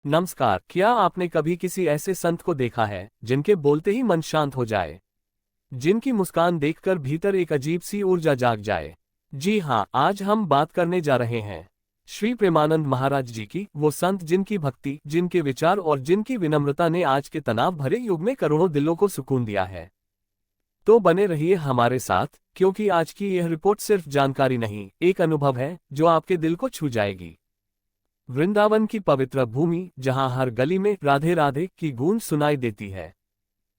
नमस्कार। क्या आपने कभी किसी ऐसे संत को देखा है जिनके बोलते ही मन शांत हो जाए, जिनकी मुस्कान देखकर भीतर एक अजीब सी ऊर्जा जाग जाए? जी हाँ, आज हम बात करने जा रहे हैं श्री प्रेमानंद महाराज जी की, वो संत जिनकी भक्ति, जिनके विचार और जिनकी विनम्रता ने आज के तनाव भरे युग में करोड़ों दिलों को सुकून दिया है। तो बने रहिए हमारे साथ, क्योंकि आज की यह रिपोर्ट सिर्फ जानकारी नहीं, एक अनुभव है जो आपके दिल को छू जाएगी। वृंदावन की पवित्र भूमि, जहां हर गली में राधे राधे की गूंज सुनाई देती है,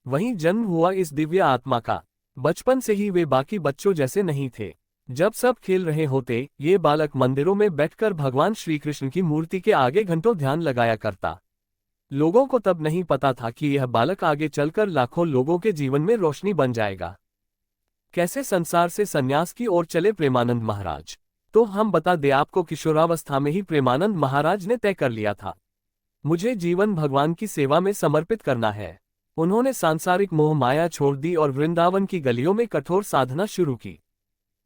वहीं जन्म हुआ इस दिव्य आत्मा का। बचपन से ही वे बाकी बच्चों जैसे नहीं थे। जब सब खेल रहे होते, ये बालक मंदिरों में बैठकर भगवान श्री कृष्ण की मूर्ति के आगे घंटों ध्यान लगाया करता। लोगों को तब नहीं पता था कि यह बालक आगे चलकर लाखों लोगों के जीवन में रोशनी बन जाएगा। कैसे संसार से संन्यास की ओर चले प्रेमानंद महाराज? तो हम बता दें आपको, किशोरावस्था में ही प्रेमानंद महाराज ने तय कर लिया था, मुझे जीवन भगवान की सेवा में समर्पित करना है। उन्होंने सांसारिक मोह माया छोड़ दी और वृंदावन की गलियों में कठोर साधना शुरू की।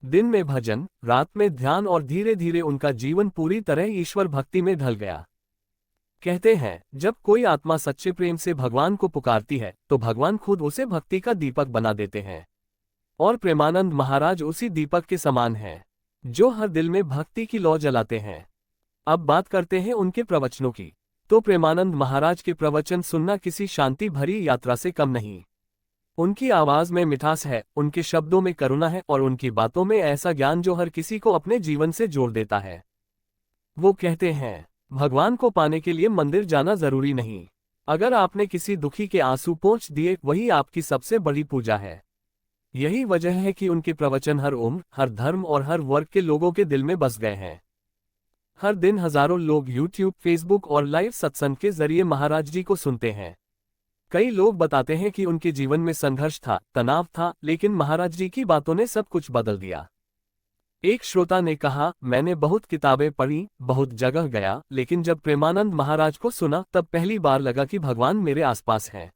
दिन में भजन, रात में ध्यान और धीरे धीरे उनका जीवन पूरी तरह ईश्वर भक्ति में ढल गया। कहते हैं, जब कोई आत्मा सच्चे प्रेम से भगवान को पुकारती है तो भगवान खुद उसे भक्ति का दीपक बना देते हैं। और प्रेमानंद महाराज उसी दीपक के समान हैं, जो हर दिल में भक्ति की लौ जलाते हैं। अब बात करते हैं उनके प्रवचनों की। तो प्रेमानंद महाराज के प्रवचन सुनना किसी शांति भरी यात्रा से कम नहीं। उनकी आवाज में मिठास है, उनके शब्दों में करुणा है और उनकी बातों में ऐसा ज्ञान जो हर किसी को अपने जीवन से जोड़ देता है। वो कहते हैं, भगवान को पाने के लिए मंदिर जाना जरूरी नहीं। अगर आपने किसी दुखी के आंसू पोंछ दिए, वही आपकी सबसे बड़ी पूजा है। यही वजह है कि उनके प्रवचन हर उम्र, हर धर्म और हर वर्ग के लोगों के दिल में बस गए हैं। हर दिन हजारों लोग यूट्यूब, फेसबुक और लाइव सत्संग के जरिए महाराज जी को सुनते हैं। कई लोग बताते हैं कि उनके जीवन में संघर्ष था, तनाव था, लेकिन महाराज जी की बातों ने सब कुछ बदल दिया। एक श्रोता ने कहा, मैंने बहुत किताबें पढ़ी, बहुत जगह गया, लेकिन जब प्रेमानंद महाराज को सुना तब पहली बार लगा कि भगवान मेरे आसपास हैं।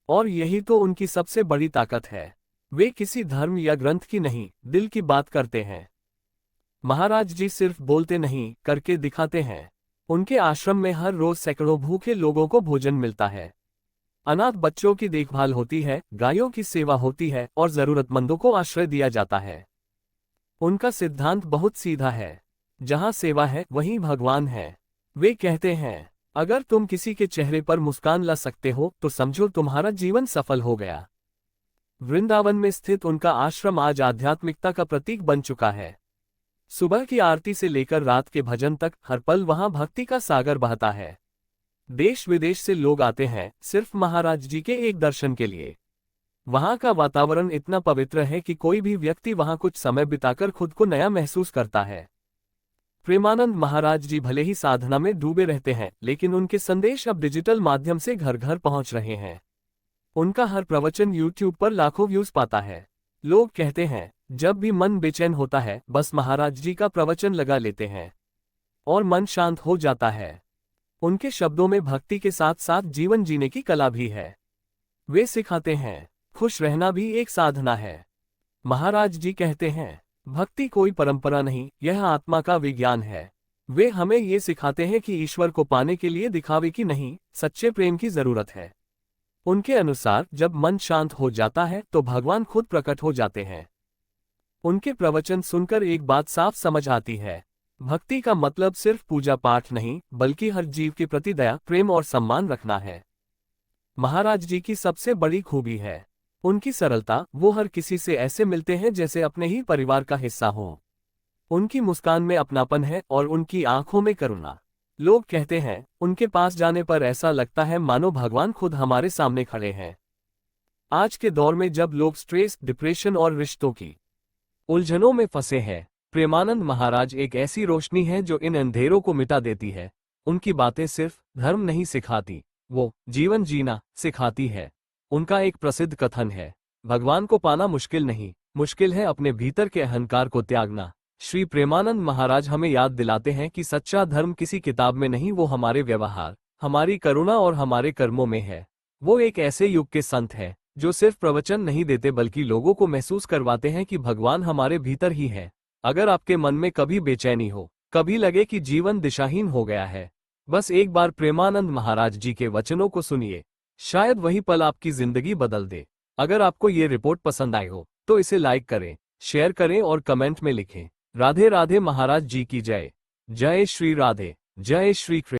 और यही तो उनकी सबसे बड़ी ताकत है। वे किसी धर्म या ग्रंथ की नहीं, दिल की बात करते हैं। महाराज जी सिर्फ बोलते नहीं, करके दिखाते हैं। उनके आश्रम में हर रोज सैकड़ों भूखे लोगों को भोजन मिलता है। अनाथ बच्चों की देखभाल होती है, गायों की सेवा होती है और जरूरतमंदों को आश्रय दिया जाता है। उनका सिद्धांत बहुत सीधा है, जहां सेवा है वहीं भगवान है। वे कहते हैं, अगर तुम किसी के चेहरे पर मुस्कान ला सकते हो तो समझो तुम्हारा जीवन सफल हो गया। वृंदावन में स्थित उनका आश्रम आज आध्यात्मिकता का प्रतीक बन चुका है। सुबह की आरती से लेकर रात के भजन तक हर पल वहां भक्ति का सागर बहता है। देश विदेश से लोग आते हैं सिर्फ महाराज जी के एक दर्शन के लिए। वहां का वातावरण इतना पवित्र है कि कोई भी व्यक्ति वहां कुछ समय बिताकर खुद को नया महसूस करता है। प्रेमानंद महाराज जी भले ही साधना में डूबे रहते हैं, लेकिन उनके संदेश अब डिजिटल माध्यम से घर घर पहुंच रहे हैं। उनका हर प्रवचन यूट्यूब पर लाखों व्यूज पाता है। लोग कहते हैं, जब भी मन बेचैन होता है बस महाराज जी का प्रवचन लगा लेते हैं और मन शांत हो जाता है। उनके शब्दों में भक्ति के साथ साथ जीवन जीने की कला भी है। वे सिखाते हैं, खुश रहना भी एक साधना है। महाराज जी कहते हैं, भक्ति कोई परंपरा नहीं, यह आत्मा का विज्ञान है। वे हमें ये सिखाते हैं कि ईश्वर को पाने के लिए दिखावे की नहीं, सच्चे प्रेम की जरूरत है। उनके अनुसार जब मन शांत हो जाता है तो भगवान खुद प्रकट हो जाते हैं। उनके प्रवचन सुनकर एक बात साफ समझ आती है, भक्ति का मतलब सिर्फ पूजा पाठ नहीं, बल्कि हर जीव के प्रति दया, प्रेम और सम्मान रखना है। महाराज जी की सबसे बड़ी खूबी है उनकी सरलता। वो हर किसी से ऐसे मिलते हैं जैसे अपने ही परिवार का हिस्सा हो। उनकी मुस्कान में अपनापन है और उनकी आंखों में करुणा। लोग कहते हैं, उनके पास जाने पर ऐसा लगता है मानो भगवान खुद हमारे सामने खड़े हैं। आज के दौर में जब लोग स्ट्रेस, डिप्रेशन और रिश्तों की उलझनों में फंसे हैं, प्रेमानंद महाराज एक ऐसी रोशनी है जो इन अंधेरों को मिटा देती है। उनकी बातें सिर्फ धर्म नहीं सिखाती, वो जीवन जीना सिखाती है। उनका एक प्रसिद्ध कथन है, भगवान को पाना मुश्किल नहीं, मुश्किल है अपने भीतर के अहंकार को त्यागना। श्री प्रेमानंद महाराज हमें याद दिलाते हैं कि सच्चा धर्म किसी किताब में नहीं, वो हमारे व्यवहार, हमारी करुणा और हमारे कर्मों में है। वो एक ऐसे युग के संत हैं जो सिर्फ प्रवचन नहीं देते बल्कि लोगों को महसूस करवाते हैं कि भगवान हमारे भीतर ही है। अगर आपके मन में कभी बेचैनी हो, कभी लगे कि जीवन दिशाहीन हो गया है, बस एक बार प्रेमानंद महाराज जी के वचनों को सुनिए, शायद वही पल आपकी जिंदगी बदल दे। अगर आपको ये रिपोर्ट पसंद आई हो तो इसे लाइक करें, शेयर करें और कमेंट में लिखें। राधे राधे महाराज जी की जय। जय श्री राधे, जय श्री कृष्ण।